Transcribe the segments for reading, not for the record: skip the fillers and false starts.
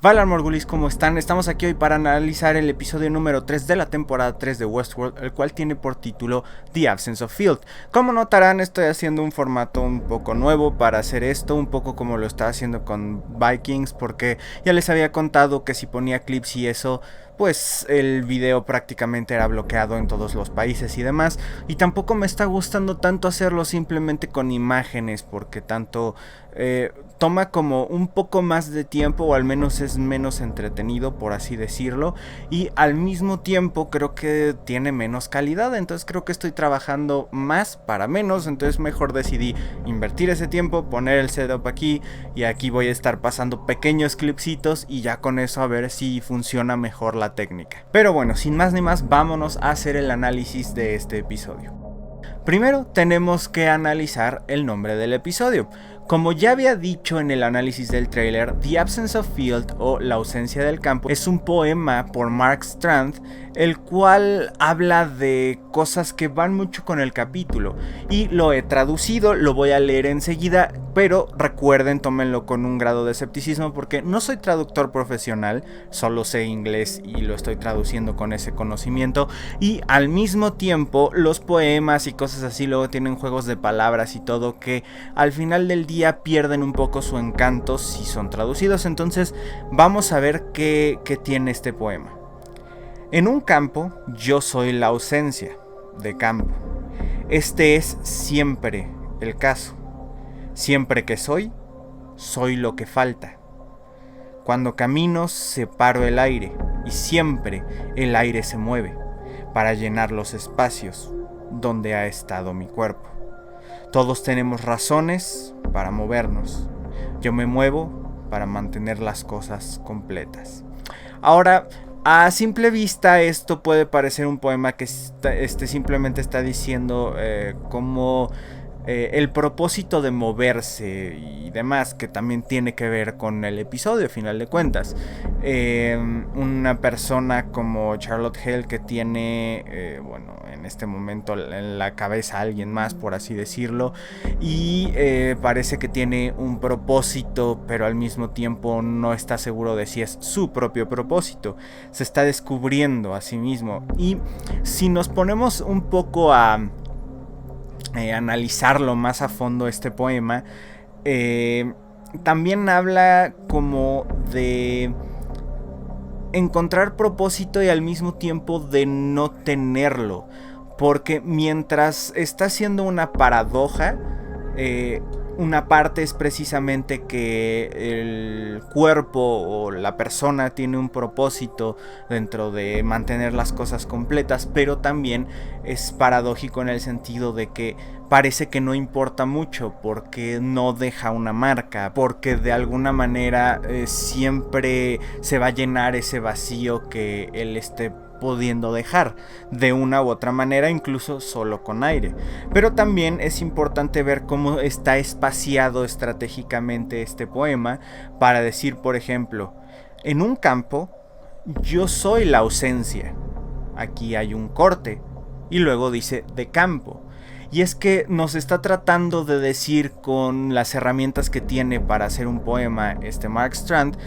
Valar Morgulis, ¿cómo están? Estamos aquí hoy para analizar el episodio número 3 de la temporada 3 de Westworld, el cual tiene por título The Absence of Field. Como notarán, estoy haciendo un formato un poco nuevo para hacer esto, un poco como lo estaba haciendo con Vikings, porque ya les había contado que si ponía clips y eso, pues el video prácticamente era bloqueado en todos los países y demás, y tampoco me está gustando tanto hacerlo simplemente con imágenes, porque tanto toma como un poco más de tiempo, o al menos es menos entretenido, por así decirlo, y al mismo tiempo creo que tiene menos calidad. Entonces creo que estoy trabajando más para menos, entonces mejor decidí invertir ese tiempo, poner el setup aquí, y aquí voy a estar pasando pequeños clipsitos y ya con eso a ver si funciona mejor la técnica. Pero bueno, sin más ni más, vámonos a hacer el análisis de este episodio. Primero tenemos que analizar el nombre del episodio. Como ya había dicho en el análisis del trailer, The Absence of Field, o La ausencia del campo, es un poema por Mark Strand, el cual habla de cosas que van mucho con el capítulo, y lo he traducido, lo voy a leer enseguida, pero recuerden, tómenlo con un grado de escepticismo porque no soy traductor profesional, solo sé inglés y lo estoy traduciendo con ese conocimiento, y al mismo tiempo los poemas y cosas así luego tienen juegos de palabras y todo que al final del día pierden un poco su encanto si son traducidos. Entonces vamos a ver qué tiene este poema. En un campo yo soy la ausencia de campo. Este es siempre el caso. Siempre que soy lo que falta. Cuando camino separo el aire y siempre el aire se mueve para llenar los espacios donde ha estado mi cuerpo. Todos tenemos razones para movernos. Yo me muevo para mantener las cosas completas. Ahora, a simple vista esto puede parecer un poema que simplemente está diciendo cómo el propósito de moverse y demás, que también tiene que ver con el episodio a final de cuentas. Una persona como Charlotte Hale que tiene, en este momento en la cabeza a alguien más, por así decirlo, y parece que tiene un propósito, pero al mismo tiempo no está seguro de si es su propio propósito. Se está descubriendo a sí mismo. Y si nos ponemos un poco a analizarlo más a fondo este poema, también habla como de encontrar propósito y al mismo tiempo de no tenerlo, porque mientras está siendo una paradoja, una parte es precisamente que el cuerpo o la persona tiene un propósito dentro de mantener las cosas completas, pero también es paradójico en el sentido de que parece que no importa mucho porque no deja una marca, porque de alguna manera siempre se va a llenar ese vacío que él esté pudiendo dejar de una u otra manera, incluso solo con aire. Pero también es importante ver cómo está espaciado estratégicamente este poema para decir, por ejemplo, en un campo yo soy la ausencia. Aquí hay un corte y luego dice de campo. Y es que nos está tratando de decir con las herramientas que tiene para hacer un poema Mark Strand,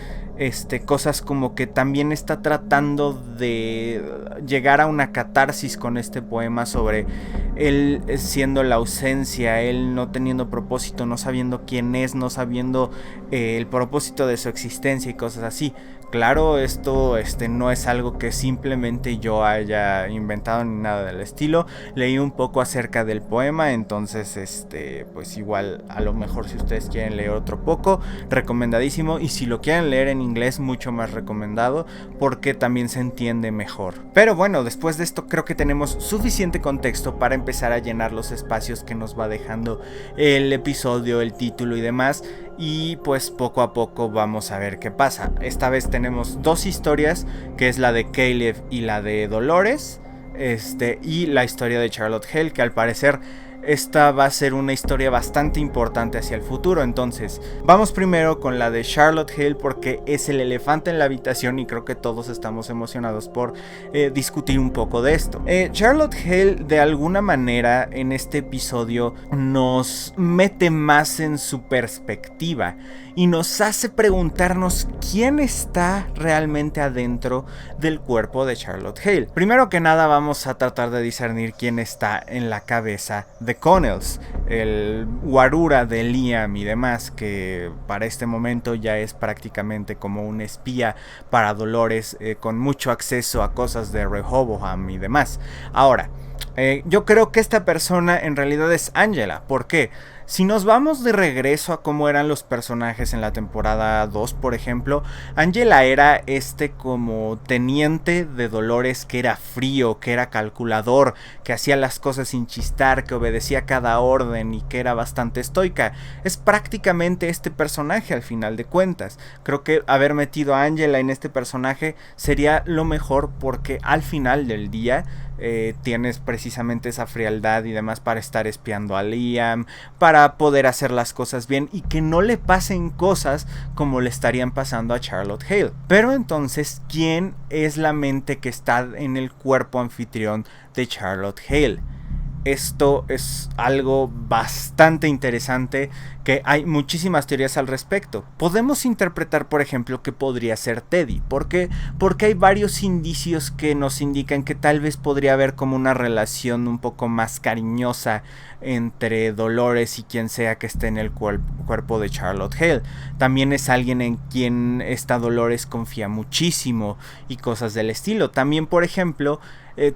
cosas como que también está tratando de llegar a una catarsis con este poema sobre él siendo la ausencia, él no teniendo propósito, no sabiendo quién es, no sabiendo el propósito de su existencia y cosas así. Claro, esto no es algo que simplemente yo haya inventado ni nada del estilo. Leí un poco acerca del poema, entonces pues igual a lo mejor si ustedes quieren leer otro poco, recomendadísimo, y si lo quieren leer en inglés, mucho más recomendado porque también se entiende mejor. Pero bueno, después de esto creo que tenemos suficiente contexto para empezar a llenar los espacios que nos va dejando el episodio, el título y demás. Y pues poco a poco vamos a ver qué pasa. Esta vez tenemos dos historias, que es la de Caleb y la de Dolores, y la historia de Charlotte Hale, que al parecer esta va a ser una historia bastante importante hacia el futuro. Entonces, vamos primero con la de Charlotte Hale, porque es el elefante en la habitación y creo que todos estamos emocionados por discutir un poco de esto. Charlotte Hale, de alguna manera, en este episodio nos mete más en su perspectiva y nos hace preguntarnos quién está realmente adentro del cuerpo de Charlotte Hale. Primero que nada, vamos a tratar de discernir quién está en la cabeza de Connells, el guarura de Liam y demás, que para este momento ya es prácticamente como un espía para Dolores, con mucho acceso a cosas de Rehoboam y demás. Ahora, yo creo que esta persona en realidad es Angela. ¿Por qué? Si nos vamos de regreso a cómo eran los personajes en la temporada 2, por ejemplo, Angela era como teniente de Dolores, que era frío, que era calculador, que hacía las cosas sin chistar, que obedecía cada orden y que era bastante estoica. Es prácticamente este personaje al final de cuentas. Creo que haber metido a Angela en este personaje sería lo mejor, porque al final del día tienes precisamente esa frialdad y demás para estar espiando a Liam, para poder hacer las cosas bien y que no le pasen cosas como le estarían pasando a Charlotte Hale. Pero entonces, ¿quién es la mente que está en el cuerpo anfitrión de Charlotte Hale? Esto es algo bastante interesante, que hay muchísimas teorías al respecto. Podemos interpretar, por ejemplo, que podría ser Teddy. ¿Por qué? Porque hay varios indicios que nos indican que tal vez podría haber como una relación un poco más cariñosa entre Dolores y quien sea que esté en el cuerpo de Charlotte Hale. También es alguien en quien esta Dolores confía muchísimo y cosas del estilo. También, por ejemplo,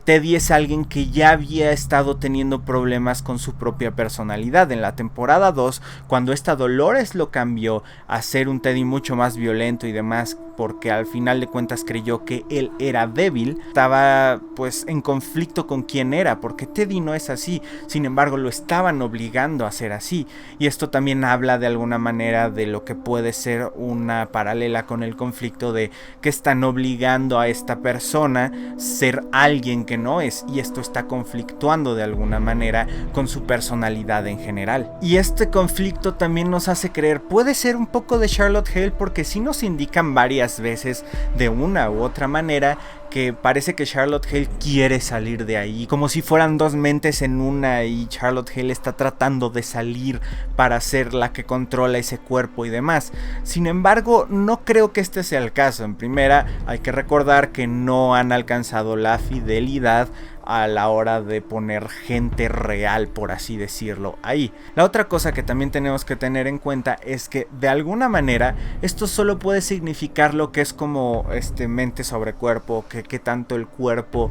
Teddy es alguien que ya había estado teniendo problemas con su propia personalidad. En la temporada 2, cuando esta Dolores lo cambió a ser un Teddy mucho más violento y demás, porque al final de cuentas creyó que él era débil, estaba pues en conflicto con quién era, porque Teddy no es así. Sin embargo, lo estaban obligando a ser así, y esto también habla de alguna manera de lo que puede ser una paralela con el conflicto de que están obligando a esta persona a ser alguien que no es, y esto está conflictuando de alguna manera con su personalidad en general. Y este conflicto también nos hace creer, puede ser un poco de Charlotte Hale, porque sí nos indican varias veces de una u otra manera que parece que Charlotte Hale quiere salir de ahí, como si fueran dos mentes en una, y Charlotte Hale está tratando de salir para ser la que controla ese cuerpo y demás. Sin embargo, no creo que este sea el caso. En primera, hay que recordar que no han alcanzado la fidelidad a la hora de poner gente real, por así decirlo, ahí. La otra cosa que también tenemos que tener en cuenta es que de alguna manera esto solo puede significar lo que es como mente sobre cuerpo, que tanto el cuerpo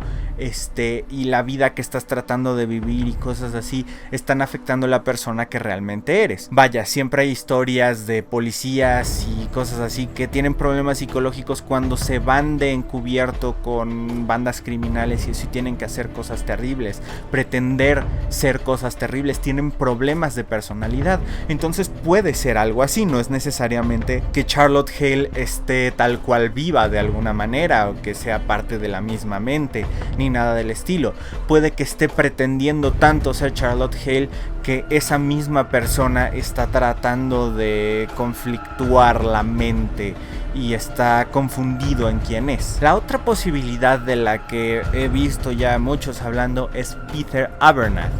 y la vida que estás tratando de vivir y cosas así están afectando a la persona que realmente eres. Vaya, siempre hay historias de policías y cosas así que tienen problemas psicológicos cuando se van de encubierto con bandas criminales y eso, y tienen que hacer cosas terribles, pretender ser cosas terribles, tienen problemas de personalidad. Entonces puede ser algo así, no es necesariamente que Charlotte Hale esté tal cual viva de alguna manera o que sea parte de la misma mente, ni nada del estilo. Puede que esté pretendiendo tanto ser Charlotte Hale que esa misma persona está tratando de conflictuar la mente y está confundido en quién es. La otra posibilidad de la que he visto ya muchos hablando es Peter Abernathy.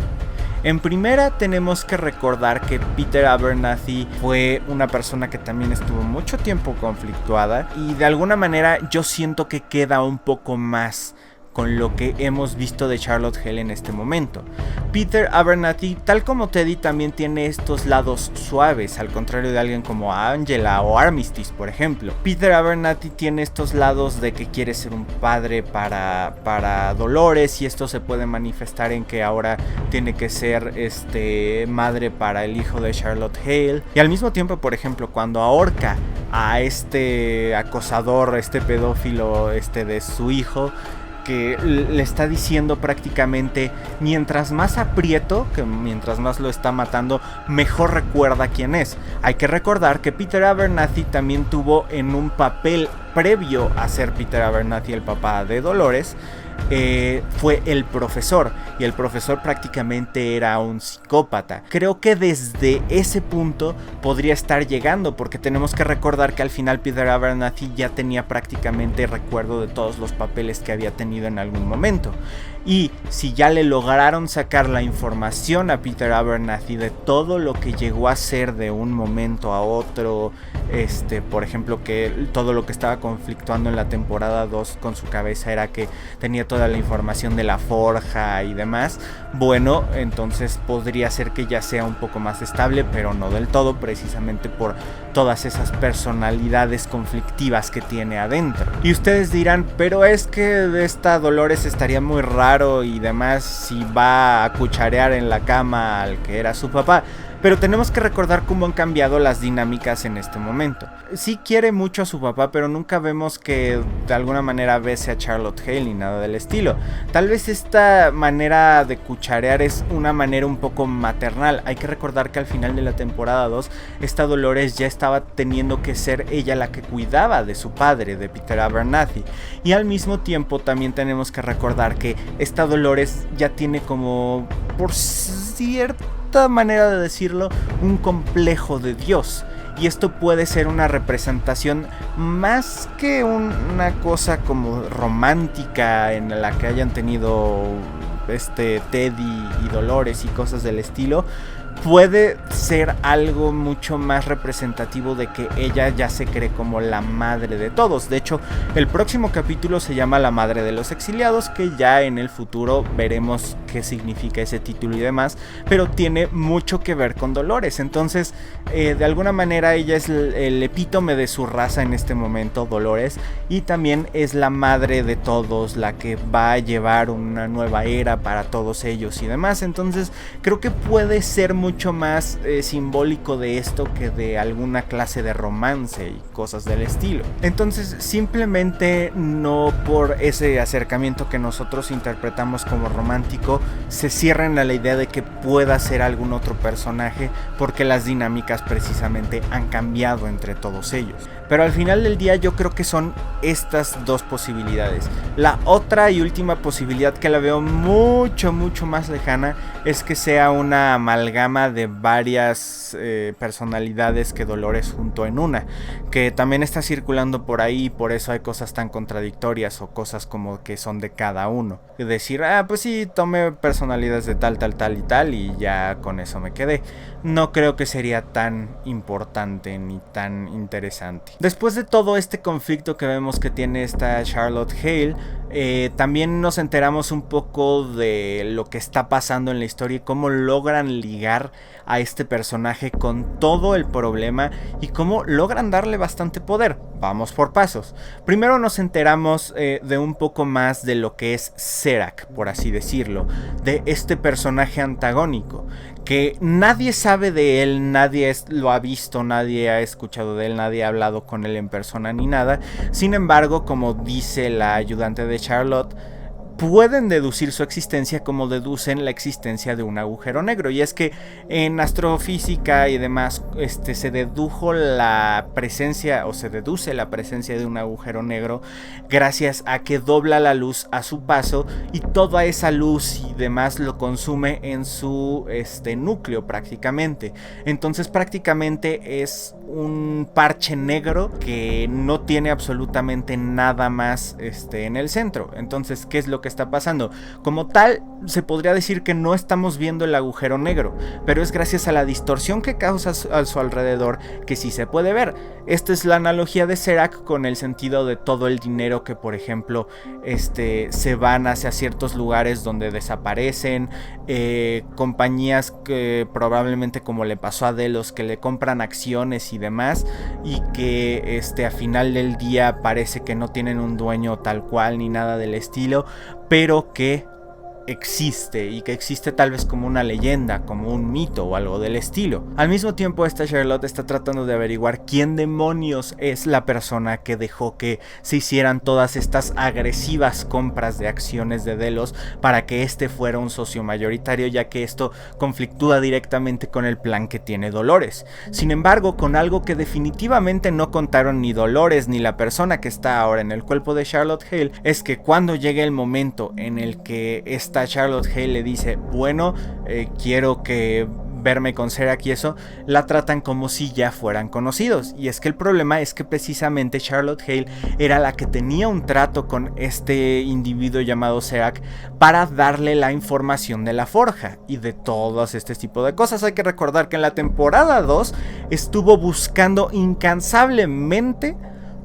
En primera, tenemos que recordar que Peter Abernathy fue una persona que también estuvo mucho tiempo conflictuada, y de alguna manera yo siento que queda un poco más con lo que hemos visto de Charlotte Hale en este momento. Peter Abernathy, tal como Teddy, también tiene estos lados suaves, al contrario de alguien como Angela o Armistice, por ejemplo. Peter Abernathy tiene estos lados de que quiere ser un padre para Dolores, y esto se puede manifestar en que ahora tiene que ser madre para el hijo de Charlotte Hale. Y al mismo tiempo, por ejemplo, cuando ahorca a este acosador, pedófilo de su hijo, que le está diciendo prácticamente, mientras más aprieto, que mientras más lo está matando, mejor recuerda quién es. Hay que recordar que Peter Abernathy también tuvo en un papel previo a ser Peter Abernathy el papá de Dolores, fue el profesor, y el profesor prácticamente era un psicópata. Creo que desde ese punto podría estar llegando, porque tenemos que recordar que al final Peter Abernathy ya tenía prácticamente recuerdo de todos los papeles que había tenido en algún momento. Y si ya le lograron sacar la información a Peter Abernathy de todo lo que llegó a ser de un momento a otro, por ejemplo, que todo lo que estaba conflictuando en la temporada 2 con su cabeza era que tenía toda la información de la forja y demás, bueno, entonces podría ser que ya sea un poco más estable, pero no del todo, precisamente por todas esas personalidades conflictivas que tiene adentro. Y ustedes dirán, pero es que de esta Dolores estaría muy raro y demás si va a cucharear en la cama al que era su papá. Pero tenemos que recordar cómo han cambiado las dinámicas en este momento. Sí quiere mucho a su papá, pero nunca vemos que de alguna manera bese a Charlotte Hale ni nada del estilo. Tal vez esta manera de cucharear es una manera un poco maternal. Hay que recordar que al final de la temporada 2, esta Dolores ya estaba teniendo que ser ella la que cuidaba de su padre, de Peter Abernathy. Y al mismo tiempo también tenemos que recordar que esta Dolores ya tiene como, por cierta manera de decirlo, un complejo de Dios. Y esto puede ser una representación más que una cosa como romántica en la que hayan tenido Teddy y Dolores y cosas del estilo. Puede ser algo mucho más representativo de que ella ya se cree como la madre de todos. De hecho, el próximo capítulo se llama La Madre de los Exiliados, que ya en el futuro veremos qué significa ese título y demás, pero tiene mucho que ver con Dolores. Entonces, de alguna manera ella es el epítome de su raza en este momento, Dolores, y también es la madre de todos, la que va a llevar una nueva era para todos ellos y demás. Entonces, creo que puede ser mucho más simbólico de esto que de alguna clase de romance y cosas del estilo. Entonces, simplemente no por ese acercamiento que nosotros interpretamos como romántico se cierren a la idea de que pueda ser algún otro personaje, porque las dinámicas precisamente han cambiado entre todos ellos. Pero al final del día yo creo que son estas dos posibilidades. La otra y última posibilidad, que la veo mucho más lejana, es que sea una amalgama de varias personalidades que Dolores juntó en una, que también está circulando por ahí, y por eso hay cosas tan contradictorias o cosas como que son de cada uno. Y decir, pues sí, tomé personalidades de tal y tal y ya con eso me quedé. No creo que sería tan importante ni tan interesante. Después de todo este conflicto que vemos que tiene esta Charlotte Hale, también nos enteramos un poco de lo que está pasando en la historia y cómo logran ligar a este personaje con todo el problema y cómo logran darle bastante poder. Vamos por pasos. Primero nos enteramos de un poco más de lo que es Serac, por así decirlo, de este personaje antagónico, que nadie sabe de él, nadie lo ha visto, nadie ha escuchado de él, nadie ha hablado con él en persona ni nada. Sin embargo, como dice la ayudante de Charlotte, pueden deducir su existencia como deducen la existencia de un agujero negro. Y es que en astrofísica y demás se dedujo la presencia, o se deduce la presencia de un agujero negro gracias a que dobla la luz a su paso y toda esa luz y demás lo consume en su núcleo prácticamente. Entonces prácticamente es un parche negro que no tiene absolutamente nada más en el centro. Entonces, ¿qué es lo que está pasando? Como tal, se podría decir que no estamos viendo el agujero negro, pero es gracias a la distorsión que causa a su alrededor que sí se puede ver. Esta es la analogía de Serac con el sentido de todo el dinero que, por ejemplo, se van hacia ciertos lugares donde desaparecen, compañías que probablemente, como le pasó a Delos, que le compran acciones y demás, y que a final del día parece que no tienen un dueño tal cual ni nada del estilo, pero que existe y que existe tal vez como una leyenda, como un mito o algo del estilo. Al mismo tiempo, esta Charlotte está tratando de averiguar quién demonios es la persona que dejó que se hicieran todas estas agresivas compras de acciones de Delos para que este fuera un socio mayoritario, ya que esto conflictúa directamente con el plan que tiene Dolores. Sin embargo, con algo que definitivamente no contaron ni Dolores ni la persona que está ahora en el cuerpo de Charlotte Hale, es que cuando llegue el momento en el que esta Charlotte Hale le dice, bueno, quiero que verme con Serac y eso, la tratan como si ya fueran conocidos. Y es que el problema es que precisamente Charlotte Hale era la que tenía un trato con este individuo llamado Serac para darle la información de la forja y de todos este tipo de cosas. Hay que recordar que en la temporada 2 estuvo buscando incansablemente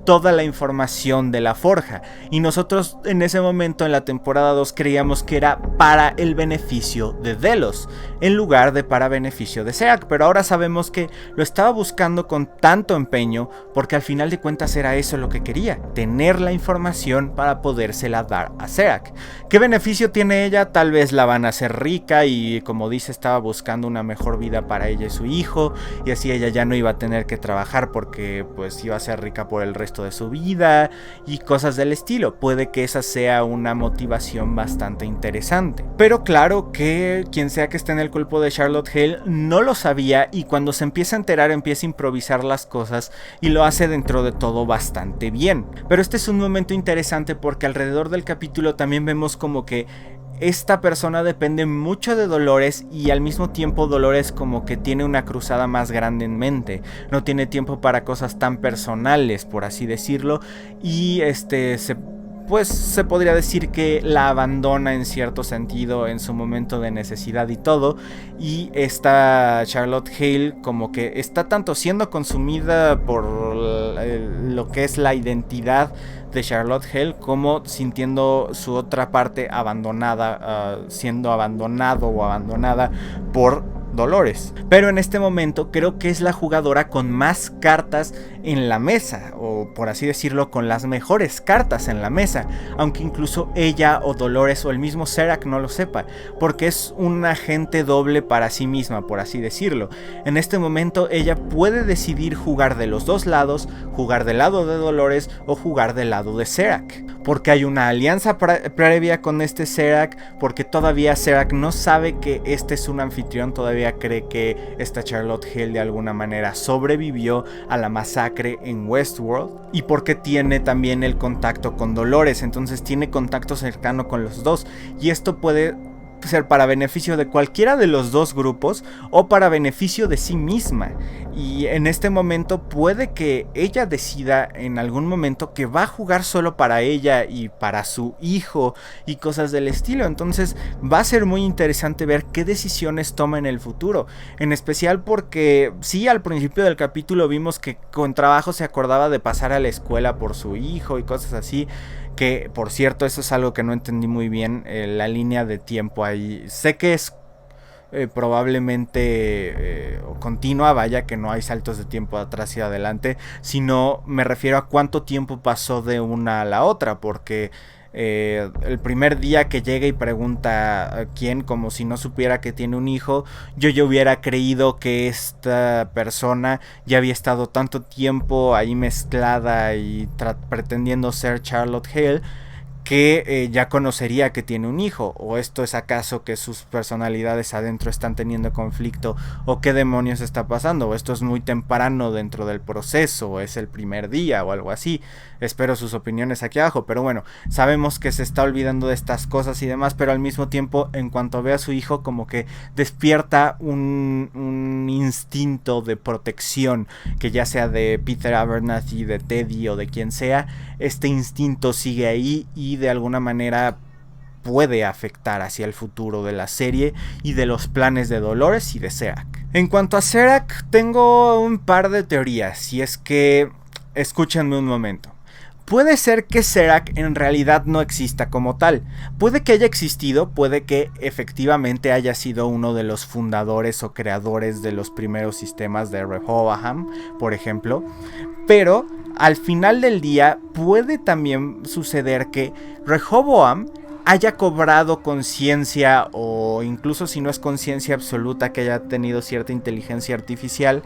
toda la información de la forja, y nosotros en ese momento en la temporada 2 creíamos que era para el beneficio de Delos en lugar de para beneficio de Serac, pero ahora sabemos que lo estaba buscando con tanto empeño porque al final de cuentas era eso lo que quería, tener la información para podérsela dar a Serac. ¿Qué beneficio tiene ella? Tal vez la van a hacer rica y, como dice, estaba buscando una mejor vida para ella y su hijo, y así ella ya no iba a tener que trabajar porque pues iba a ser rica por el resto de su vida y cosas del estilo. Puede que esa sea una motivación bastante interesante, pero claro que quien sea que esté en el cuerpo de Charlotte Hale no lo sabía, y cuando se empieza a enterar empieza a improvisar las cosas y lo hace dentro de todo bastante bien. Pero este es un momento interesante porque alrededor del capítulo también vemos como que esta persona depende mucho de Dolores, y al mismo tiempo Dolores como que tiene una cruzada más grande en mente, no tiene tiempo para cosas tan personales, por así decirlo, y se podría decir que la abandona en cierto sentido en su momento de necesidad y todo, y esta Charlotte Hale como que está tanto siendo consumida por lo que es la identidad de Charlotte Hale como sintiendo su otra parte abandonada, siendo abandonado o abandonada por Dolores. Pero en este momento creo que es la jugadora con más cartas en la mesa, o por así decirlo, con las mejores cartas en la mesa, aunque incluso ella o Dolores o el mismo Serac no lo sepa, porque es un agente doble para sí misma, por así decirlo. En este momento ella puede decidir jugar de los dos lados, jugar del lado de Dolores o jugar del lado de Serac, porque hay una alianza previa con este Serac, porque todavía Serac no sabe que este es un anfitrión, todavía cree que esta Charlotte Hale de alguna manera sobrevivió a la masacre en Westworld, y porque tiene también el contacto con Dolores, entonces tiene contacto cercano con los dos, y esto puede ser para beneficio de cualquiera de los dos grupos o para beneficio de sí misma. Y en este momento puede que ella decida en algún momento que va a jugar solo para ella y para su hijo y cosas del estilo. Entonces va a ser muy interesante ver qué decisiones toma en el futuro, en especial porque sí, al principio del capítulo vimos que con trabajo se acordaba de pasar a la escuela por su hijo y cosas así, que por cierto eso es algo que no entendí muy bien, la línea de tiempo ahí. Sé que es probablemente continua, vaya, que no hay saltos de tiempo atrás y adelante, sino me refiero a cuánto tiempo pasó de una a la otra, porque el primer día que llega y pregunta a quién, como si no supiera que tiene un hijo, yo hubiera creído que esta persona ya había estado tanto tiempo ahí mezclada y pretendiendo ser Charlotte Hale, que ya conocería que tiene un hijo. ¿O esto es acaso que sus personalidades adentro están teniendo conflicto? ¿O qué demonios está pasando? ¿O esto es muy temprano dentro del proceso? ¿O es el primer día? O algo así. Espero sus opiniones aquí abajo. Pero bueno, sabemos que se está olvidando de estas cosas y demás, pero al mismo tiempo, en cuanto ve a su hijo, como que despierta un instinto de protección, que ya sea de Peter Abernathy, de Teddy o de quien sea. Este instinto sigue ahí y de alguna manera puede afectar hacia el futuro de la serie y de los planes de Dolores y de Serac. En cuanto a Serac, tengo un par de teorías, y es que, escúchenme un momento. Puede ser que Serac en realidad no exista como tal. Puede que haya existido, puede que efectivamente haya sido uno de los fundadores o creadores de los primeros sistemas de Rehoboam, por ejemplo. Pero al final del día puede también suceder que Rehoboam haya cobrado conciencia, o incluso si no es conciencia absoluta, que haya tenido cierta inteligencia artificial,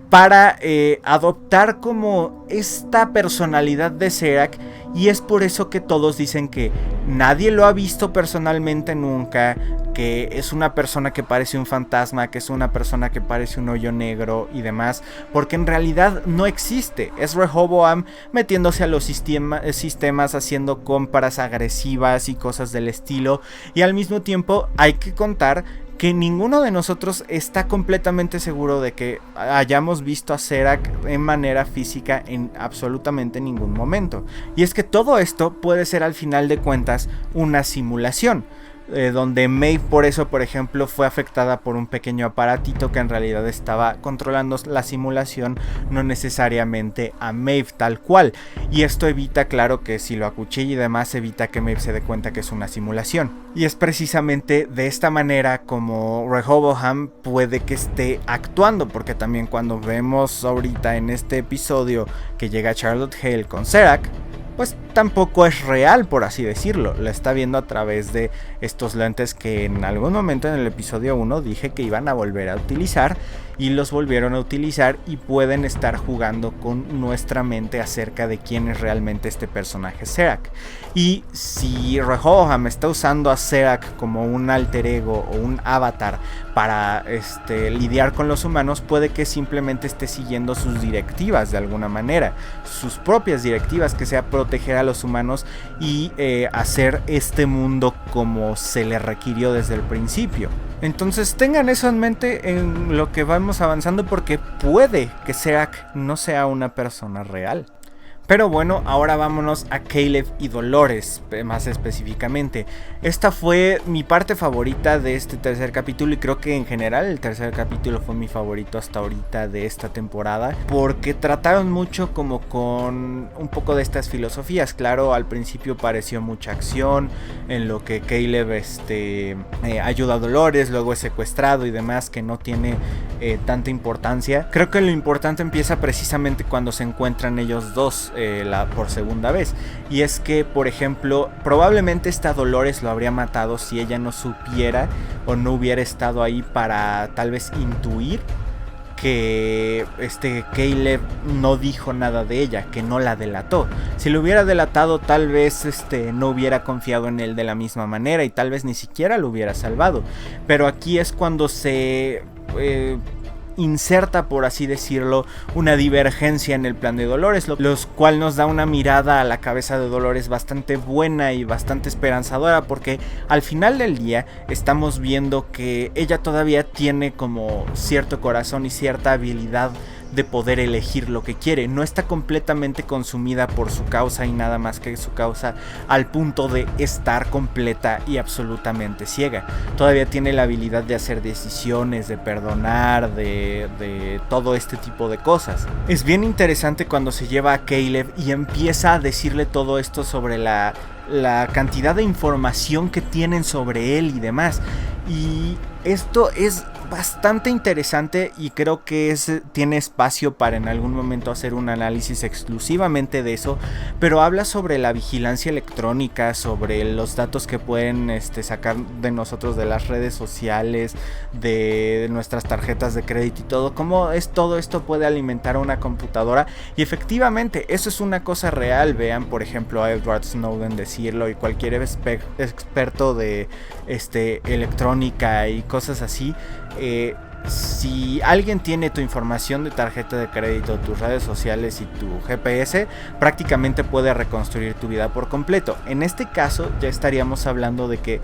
para adoptar como esta personalidad de Serac. Y es por eso que todos dicen que nadie lo ha visto personalmente nunca, que es una persona que parece un fantasma, que es una persona que parece un hoyo negro y demás, porque en realidad no existe. Es Rehoboam metiéndose a los sistemas, haciendo compras agresivas y cosas del estilo. Y al mismo tiempo hay que contar que ninguno de nosotros está completamente seguro de que hayamos visto a Serac en manera física en absolutamente ningún momento. Y es que todo esto puede ser al final de cuentas una simulación. Donde Maeve por eso, por ejemplo, fue afectada por un pequeño aparatito que en realidad estaba controlando la simulación, no necesariamente a Maeve tal cual. Y esto evita, claro, que si lo acuchilla y demás, evita que Maeve se dé cuenta que es una simulación. Y es precisamente de esta manera como Rehoboam puede que esté actuando, porque también cuando vemos ahorita en este episodio que llega Charlotte Hale con Serac, pues tampoco es real, por así decirlo. La está viendo a través de estos lentes que en algún momento en el episodio 1 dije que iban a volver a utilizar, y los volvieron a utilizar, y pueden estar jugando con nuestra mente acerca de quién es realmente este personaje Serac. Y si Rehoboam está usando a Serac como un alter ego o un avatar para lidiar con los humanos, puede que simplemente esté siguiendo sus directivas de alguna manera, sus propias directivas, que sea proteger a los humanos y hacer este mundo como se le requirió desde el principio. Entonces tengan eso en mente en lo que vamos avanzando, porque puede que Serac no sea una persona real. Pero bueno, ahora vámonos a Caleb y Dolores, más específicamente. Esta fue mi parte favorita de este tercer capítulo, y creo que en general el tercer capítulo fue mi favorito hasta ahorita de esta temporada, porque trataron mucho como con un poco de estas filosofías. Claro, al principio pareció mucha acción en lo que Caleb ayuda a Dolores, luego es secuestrado y demás, que no tiene tanta importancia. Creo que lo importante empieza precisamente cuando se encuentran ellos dos por segunda vez, y es que, por ejemplo, probablemente esta Dolores lo habría matado si ella no supiera o no hubiera estado ahí para tal vez intuir que Caleb no dijo nada de ella, que no la delató. Si lo hubiera delatado, tal vez no hubiera confiado en él de la misma manera, y tal vez ni siquiera lo hubiera salvado. Pero aquí es cuando se inserta, por así decirlo, una divergencia en el plan de Dolores, lo cual nos da una mirada a la cabeza de Dolores bastante buena y bastante esperanzadora, porque al final del día estamos viendo que ella todavía tiene como cierto corazón y cierta habilidad de poder elegir lo que quiere. No está completamente consumida por su causa y nada más que su causa, al punto de estar completa y absolutamente ciega. Todavía tiene la habilidad de hacer decisiones, de perdonar, de todo este tipo de cosas. Es bien interesante cuando se lleva a Caleb y empieza a decirle todo esto sobre la cantidad de información que tienen sobre él y demás. Y esto es bastante interesante, y creo que tiene espacio para en algún momento hacer un análisis exclusivamente de eso. Pero habla sobre la vigilancia electrónica, sobre los datos que pueden sacar de nosotros de las redes sociales, de nuestras tarjetas de crédito y todo. Cómo todo esto puede alimentar a una computadora, y efectivamente eso es una cosa real. Vean por ejemplo a Edward Snowden decirlo, y cualquier experto de electrónica y cosas así. Si alguien tiene tu información de tarjeta de crédito, tus redes sociales y tu GPS, prácticamente puede reconstruir tu vida por completo. En este caso ya estaríamos hablando de que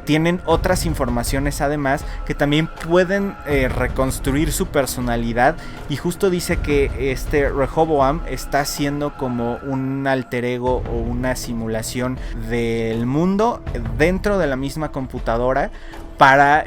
tienen otras informaciones además que también pueden reconstruir su personalidad, y justo dice que Rehoboam está haciendo como un alter ego o una simulación del mundo dentro de la misma computadora, para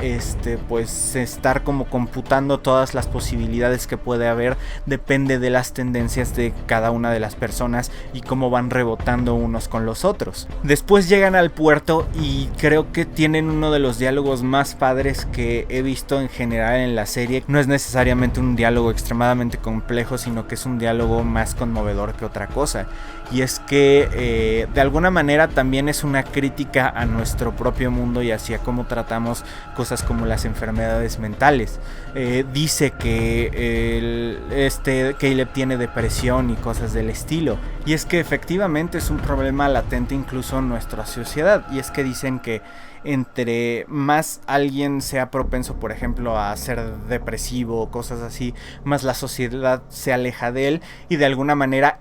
pues estar como computando todas las posibilidades que puede haber. Depende de las tendencias de cada una de las personas y cómo van rebotando unos con los otros. Después llegan al puerto, y creo que tienen uno de los diálogos más padres que he visto en general en la serie. No es necesariamente un diálogo extremadamente complejo, sino que es un diálogo más conmovedor que otra cosa. y es que de alguna manera también es una crítica a nuestro propio mundo y hacia cómo tratamos cosas como las enfermedades mentales. Dice que Caleb tiene depresión y cosas del estilo, y es que efectivamente es un problema latente incluso en nuestra sociedad, y es que dicen que entre más alguien sea propenso, por ejemplo, a ser depresivo o cosas así, más la sociedad se aleja de él, y de alguna manera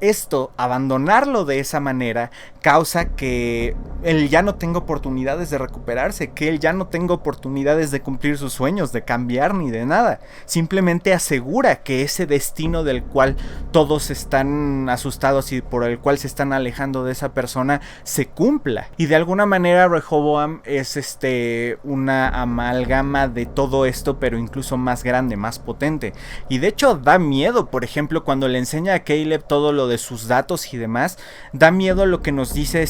abandonarlo de esa manera, causa que él ya no tenga oportunidades de recuperarse, que él ya no tenga oportunidades de cumplir sus sueños, de cambiar ni de nada. Simplemente asegura que ese destino del cual todos están asustados y por el cual se están alejando de esa persona se cumpla. Y de alguna manera Rehoboam es una amalgama de todo esto, pero incluso más grande, más potente. Y de hecho da miedo, por ejemplo, cuando le enseña a Caleb todo lo de sus datos y demás, da miedo lo que nos dice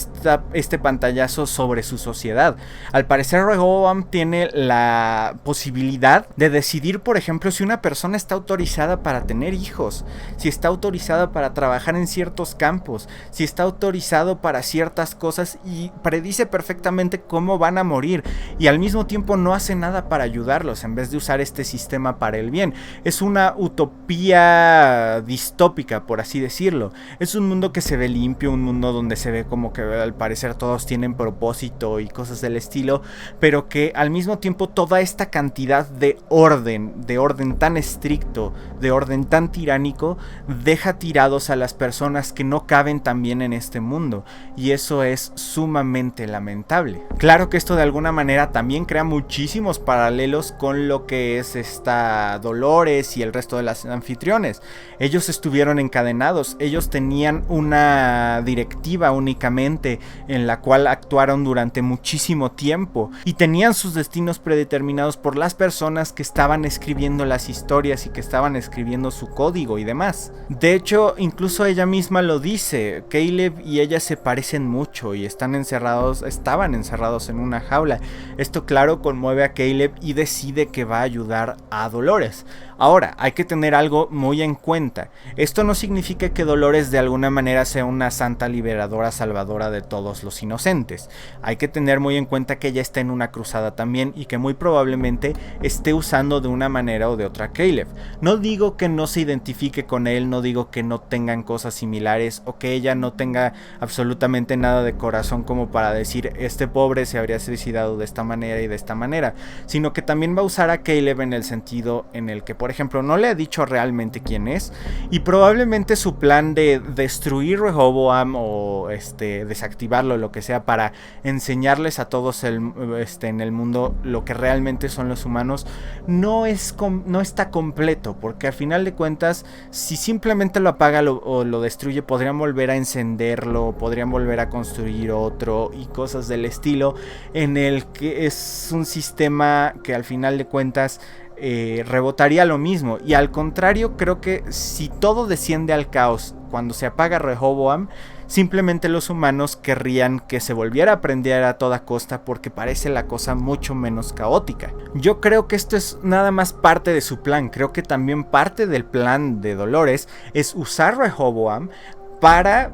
este pantallazo sobre su sociedad. Al parecer Rehoboam tiene la posibilidad de decidir, por ejemplo, si una persona está autorizada para tener hijos, si está autorizada para trabajar en ciertos campos, si está autorizado para ciertas cosas, y predice perfectamente cómo van a morir, y al mismo tiempo no hace nada para ayudarlos en vez de usar este sistema para el bien. Es una utopía distópica, por así decirlo. Es un mundo que se ve limpio, un mundo donde se ve como que al parecer todos tienen propósito y cosas del estilo, pero que al mismo tiempo toda esta cantidad de orden tan estricto, de orden tan tiránico, deja tirados a las personas que no caben también en este mundo, y eso es sumamente lamentable. Claro que esto de alguna manera también crea muchísimos paralelos con lo que es esta Dolores y el resto de las anfitriones. Ellos estuvieron encadenados, ellos tenían una directiva únicamente en la cual actuaron durante muchísimo tiempo, y tenían sus destinos predeterminados por las personas que estaban escribiendo las historias y que estaban escribiendo su código y demás. De hecho, incluso ella misma lo dice, Caleb y ella se parecen mucho y estaban encerrados en una jaula. Esto claro conmueve a Caleb y decide que va a ayudar a Dolores. Ahora, hay que tener algo muy en cuenta. Esto no significa que Dolores de alguna manera sea una santa liberadora salvadora de todos los inocentes. Hay que tener muy en cuenta que ella está en una cruzada también, y que muy probablemente esté usando de una manera o de otra a Caleb. No digo que no se identifique con él, no digo que no tengan cosas similares, o que ella no tenga absolutamente nada de corazón como para decir este pobre se habría suicidado de esta manera y de esta manera, sino que también va a usar a Caleb en el sentido en el que, por ejemplo, no le ha dicho realmente quién es, y probablemente su plan de destruir Rehoboam o desactivarlo, lo que sea, para enseñarles a todos en el mundo lo que realmente son los humanos, no está completo, porque al final de cuentas, si simplemente lo apaga o lo destruye, podrían volver a encenderlo, podrían volver a construir otro y cosas del estilo, en el que es un sistema que al final de cuentas rebotaría lo mismo. Y al contrario, creo que si todo desciende al caos cuando se apaga Rehoboam, simplemente los humanos querrían que se volviera a prender a toda costa, porque parece la cosa mucho menos caótica. Yo creo que esto es nada más parte de su plan. Creo que también parte del plan de Dolores es usar Rehoboam para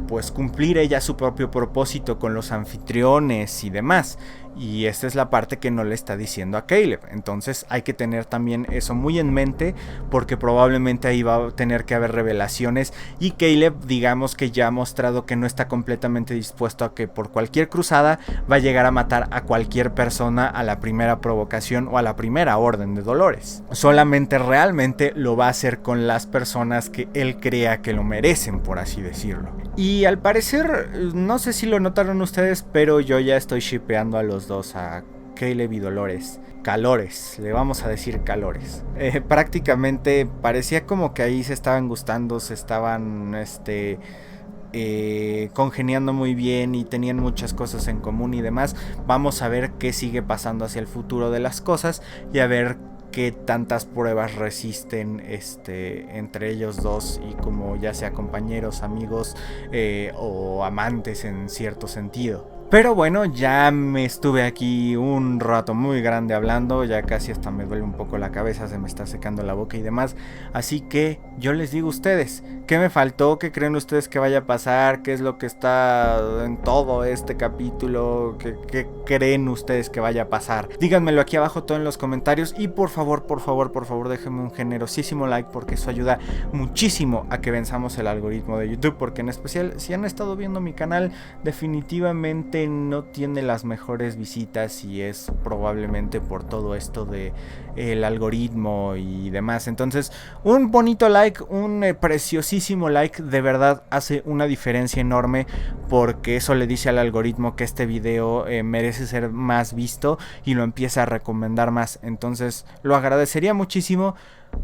pues cumplir ella su propio propósito con los anfitriones y demás. Y esta es la parte que no le está diciendo a Caleb. Entonces hay que tener también eso muy en mente, porque probablemente ahí va a tener que haber revelaciones, y Caleb, digamos que ya ha mostrado que no está completamente dispuesto a que por cualquier cruzada va a llegar a matar a cualquier persona a la primera provocación o a la primera orden de Dolores. Solamente realmente lo va a hacer con las personas que él crea que lo merecen, por así decirlo. Y al parecer, no sé si lo notaron ustedes, pero yo ya estoy shippeando a los dos, a Caleb y Dolores. Calores, le vamos a decir calores. Prácticamente parecía como que ahí se estaban gustando, se estaban congeniando muy bien y tenían muchas cosas en común y demás. Vamos a ver qué sigue pasando hacia el futuro de las cosas, y a ver qué tantas pruebas resisten entre ellos dos, y como ya sea compañeros, amigos o amantes en cierto sentido. Pero bueno, ya me estuve aquí un rato muy grande hablando, ya casi hasta me duele un poco la cabeza, se me está secando la boca y demás. Así que yo les digo a ustedes, ¿qué me faltó? ¿Qué creen ustedes que vaya a pasar? ¿Qué es lo que está en todo este capítulo? ¿Qué creen ustedes que vaya a pasar? Díganmelo aquí abajo todo en los comentarios y por favor, déjenme un generosísimo like porque eso ayuda muchísimo a que venzamos el algoritmo de YouTube, porque en especial si han estado viendo mi canal, definitivamente no tiene las mejores visitas y es probablemente por todo esto de el algoritmo y demás. Entonces un bonito like, un preciosísimo like de verdad hace una diferencia enorme, porque eso le dice al algoritmo que este video merece ser más visto y lo empieza a recomendar más. Entonces lo agradecería muchísimo.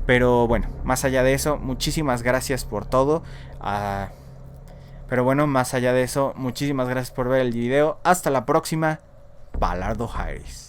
Pero bueno, más allá de eso, muchísimas gracias por todo. Pero bueno, más allá de eso, muchísimas gracias por ver el video. Hasta la próxima. Balardo Harris.